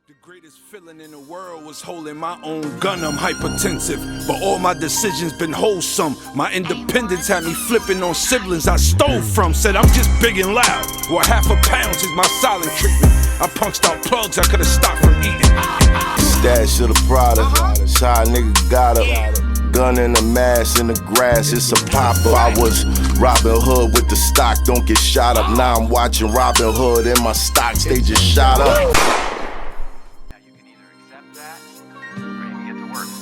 The greatest feeling in the world was holding my own gun. I'm hypertensive, but all my decisions been wholesome. My independence had me flipping on siblings I stole from. Said I'm just big and loud. Well, half a pound is my silent treatment. I punched out plugs I could've stopped from eating. Stash of the Prada, shy nigga got a gun in the mask in the grass, it's a popper. I was Robin Hood with the stock, don't get shot up. Now I'm watching Robin Hood and my stocks, they just shot up.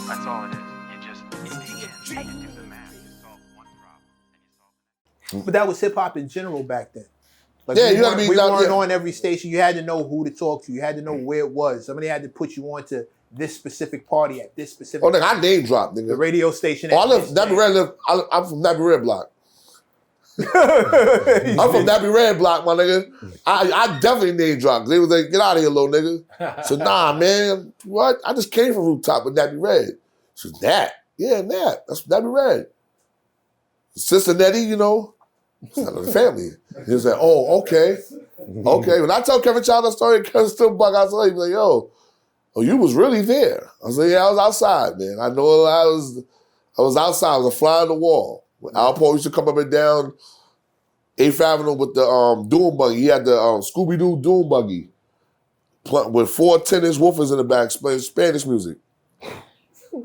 That's all it is. You just do the math. You solve one problem and you solve the next. But that was hip hop in general back then. Like Yeah, we you gotta be. we weren't Yeah. on every station. You had to know who to talk to. You had to know where it was. Somebody had to put you on to this specific party at this specific. Oh, nigga, I name drop, nigga. the radio station. Oh, I at live this Nappy day. Red. I'm from Nappy Red block. I'm from Nappy Red block, my nigga. I definitely name drop. They was like, get out of here, little nigga. So nah, man. What? I just came from Rooftop with Nappy Red. So that. Yeah, Nap. That's Nappy Red. Cincinnati, you know. It's not the family. He was like, oh, okay. Okay. When I tell Kevin Child that story, Kevin still bug outside. He was like, yo, oh, you was really there. I was like, yeah, I was outside, man. I know I was outside. I was a fly on the wall. When Alpo used to come up and down 8th Avenue with the Doom Buggy. He had the Scooby-Doo Doom Buggy with 4 10-inch woofers in the back playing Spanish music.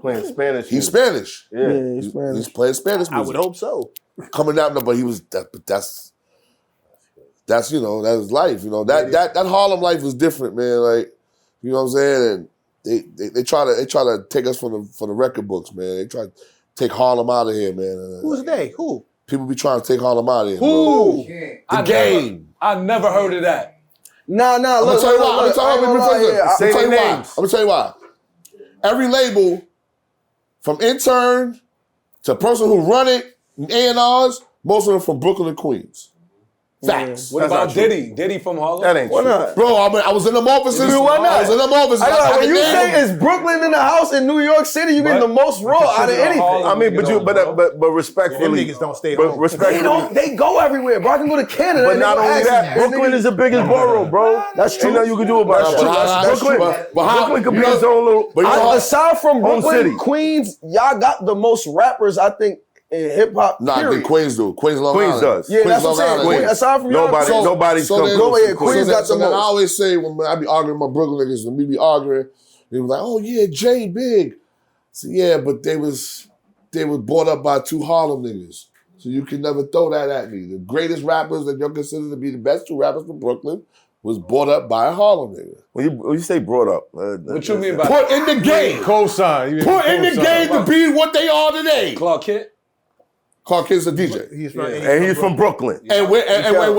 Playing Spanish. He's Spanish. Yeah. He's playing Spanish music. I would hope so. Coming down, but he was but that's you know, that's life. You know, that Harlem life was different, man. Like, you know what I'm saying? And they try to take us from the record books, man. They try to take Harlem out of here, man. Who's they? Who? People be trying to take Harlem out of here. Who? Bro. The game. I never heard of that. Nah, I'm gonna tell you why. I'm gonna tell you why. Every label, from intern to person who run it, A&Rs, most of them from Brooklyn and Queens. Facts. What about Diddy? Diddy from Harlem? That ain't true. Not? Bro, I was in them offices. Why not? I was in them offices. When you say it's Brooklyn in the house in New York City, you getting the most raw out of anything. Harlem, I mean, but respectfully, Them niggas don't stay home. respectfully, they go everywhere, bro. I can go to Canada. But not only that, Brooklyn is the biggest borough, bro. That's true. Ain't nothing you can do about it. Brooklyn could be its own little. Aside from Brooklyn, Queens, y'all got the most rappers, I think, in hip hop. Nah, I think Queens do. Queens Long Island. Does. Yeah, that's what I'm saying. Aside from nobody's come close. Yeah, Queens got the most. I always say when I be arguing with my Brooklyn niggas, when we be arguing, they was like, "Oh yeah, Jay big." So yeah, but they was brought up by 2 Harlem niggas. So you can never throw that at me. The greatest rappers that you're considered to be the best 2 rappers from Brooklyn was brought up by a Harlem nigga. When you say brought up, What you mean by put in the game? Cosign. Put in the game to be what they are today. Clark Kent? Clark Kent's a DJ. He's from Brooklyn. And when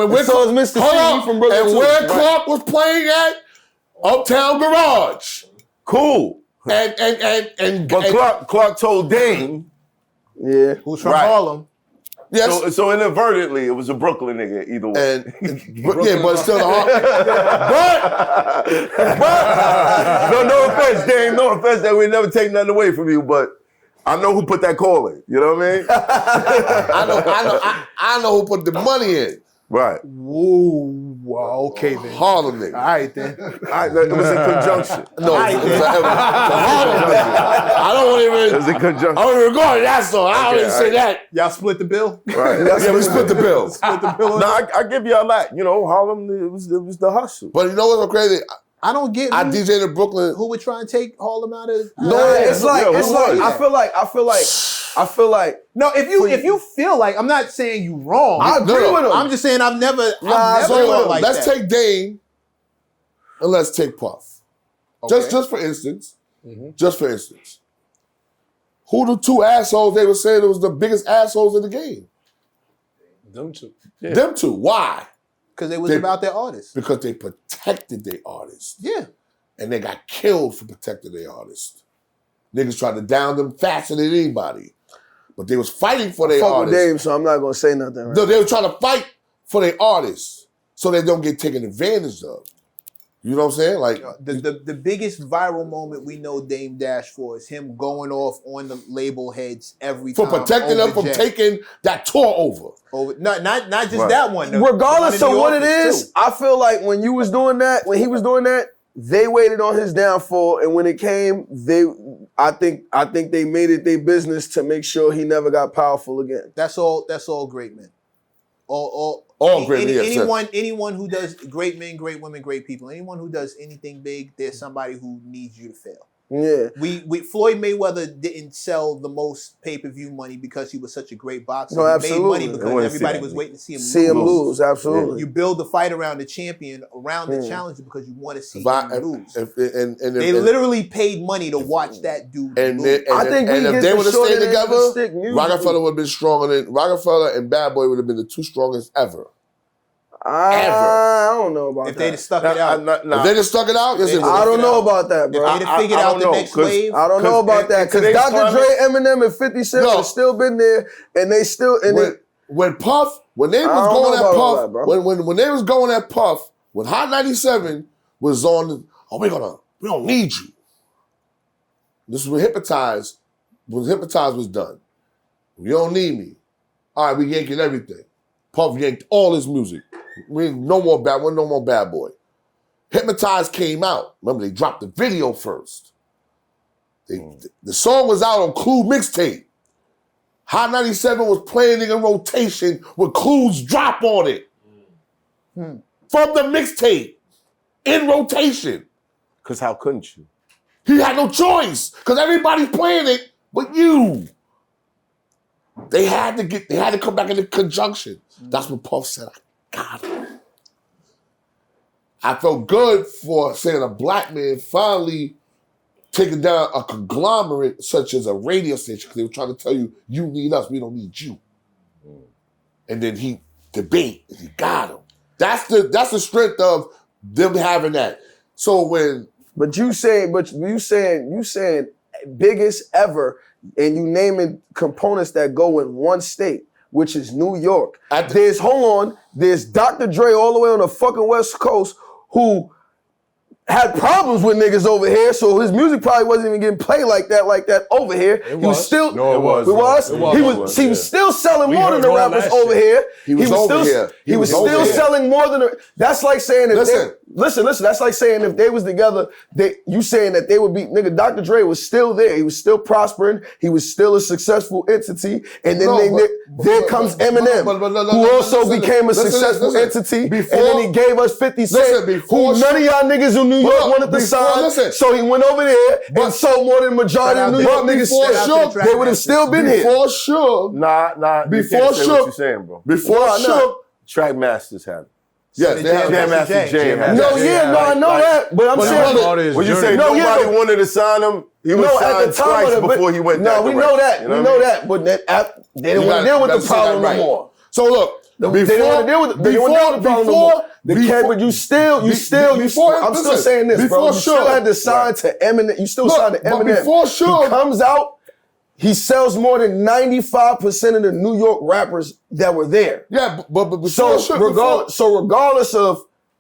we're so is Mr. C from Brooklyn and too. where Clark was playing at Uptown Garage. Cool. But Clark told Dame, yeah, Who's from Harlem? Yes. So inadvertently, it was a Brooklyn nigga either way. But it's still the Harlem. But no offense, Dame. No offense that we never take nothing away from you, but I know who put that call in. You know what I mean? I know who put the money in. Right. Whoa. Well, okay then. Harlem nigga. All right then. It was in conjunction. No, it was Harlem nigga. I don't want to even. It was in conjunction. I don't even regard that song. I don't even say that. Y'all split the bill? Right. Yeah, we split the bill. Split the bill? No, I give y'all that. You know, Harlem, it was the hustle. But you know what's so crazy? I don't get I DJ'd in Brooklyn. who would try and take Harlem out of. No, it's like I feel like. No, if you feel like, I'm not saying you wrong. I agree with him. I'm just saying I've never So like let's that. take Dame and let's take Puff. Okay. Just for instance. Just for instance. Who the 2 assholes they were saying was the biggest assholes in the game? Them two. Yeah. Them 2. Why? Because it was about their artists. Because they protected their artists. Yeah. And they got killed for protecting their artists. Niggas tried to down them faster than anybody. But they was fighting for their Fuck with artists. Dame, so I'm not gonna say nothing. Right? No, they were trying to fight for their artists so they don't get taken advantage of. You know what I'm saying? Like the biggest viral moment we know Dame Dash for is him going off on the label heads every for time. protecting them from taking that tour over. Not just that one. Regardless of what it is, I feel like when you was doing that, when he was doing that, they waited on his downfall, and when it came, I think they made it their business to make sure he never got powerful again. That's all great men. All great men. Anyone who does great men, great women, great people. Anyone who does anything big, there's somebody who needs you to fail. Yeah. Floyd Mayweather didn't sell the most pay-per-view money because he was such a great boxer. No, he absolutely. made money because everybody was waiting to see him lose. Absolutely. You build the fight around the champion, around the challenger, because you want to see him lose. They literally paid money to watch that dude lose. I think if they would have stayed together, Rocafella would have been stronger than Rocafella and Bad Boy would have been the two strongest ever. I don't know about if they'd have stuck it out. If they'd have stuck it out, I don't know about that, bro. If they'd have figured out the next wave. I don't know about that. Because Dr. Dre, Eminem, and 50 Cent have still been there, and they still... When they was going at Puff, when Hot 97 was on, we don't need you. This is when Hypnotize was done. You don't need me. All right, we yanking everything. Puff yanked all his music. No more Bad Boy. Hypnotize came out. Remember, they dropped the video first. The song was out on Clue mixtape. Hot 97 was playing in rotation with Clue's drop on it. From the mixtape. In rotation. Because how couldn't you? He had no choice. Because everybody's playing it but you. They had to come back in the conjunction. That's what Puff said. I got it. I felt good for saying a black man finally taking down a conglomerate such as a radio station, because they were trying to tell you, you need us, we don't need you. And then he debate, and he got him. That's the strength of them having that. So when you saying biggest ever, and you naming components that go in one state, which is New York. There's Dr. Dre all the way on the fucking West Coast who had problems with niggas over here, so his music probably wasn't even getting played like that over here. He was still selling more than the rappers over here. He was still selling more than that's like saying if listen, that's like saying if they was together, you saying that they would be, nigga, Dr. Dre was still there. He was still prospering. He was still a successful entity. And then there comes Eminem, who also became a successful entity. And then he gave us 50 Cent, who none of y'all niggas in New York wanted to sign. So he went over there and sold more than the majority of New York niggas. They would have still been here. Before Suge. Before Suge. What you saying, bro? Before Suge. Track Masters have it. Yes, they have Jam Master Jay. I know that, but I'm saying, when you say nobody wanted to sign him, he was signed twice before he went that direction. We know that, but they didn't want to deal with the problem no more. So look, they didn't want to deal with the problem no more. But I'm still saying this, bro. You still had to sign to Eminem. You still signed to Eminem. Before Suge he comes out, he sells more than 95% of the New York rappers that were there. Yeah, but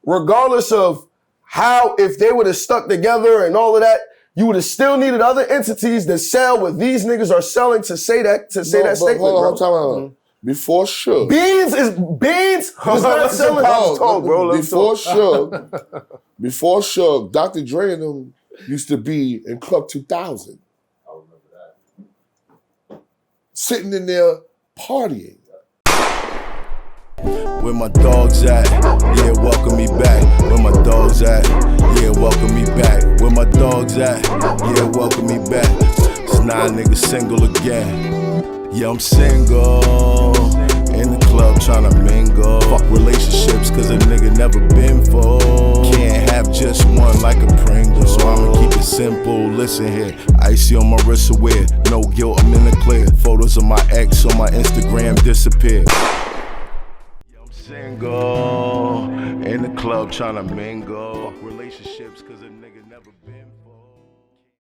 regardless of how, if they would have stuck together and all of that, you would have still needed other entities that sell what these niggas are selling to say that statement, bro. Before Suge. Beans was not selling. Before Suge, Dr. Dre and them used to be in Club 2000. Sitting in there partying. Where my dogs at? Yeah, welcome me back. Where my dogs at? Yeah, welcome me back. Where my dogs at? Yeah, welcome me back. It's 9 niggas single again. Yeah, I'm single. In the club tryna mingle. Fuck relationships cause a nigga never been full. Can't have just one like a Pringle. So I'ma keep it simple, listen here. Icy on my wrist aware, no guilt, I'm in the clear. Photos of my ex on my Instagram disappear. I'm single, in the club tryna mingle. Fuck relationships cause a nigga never been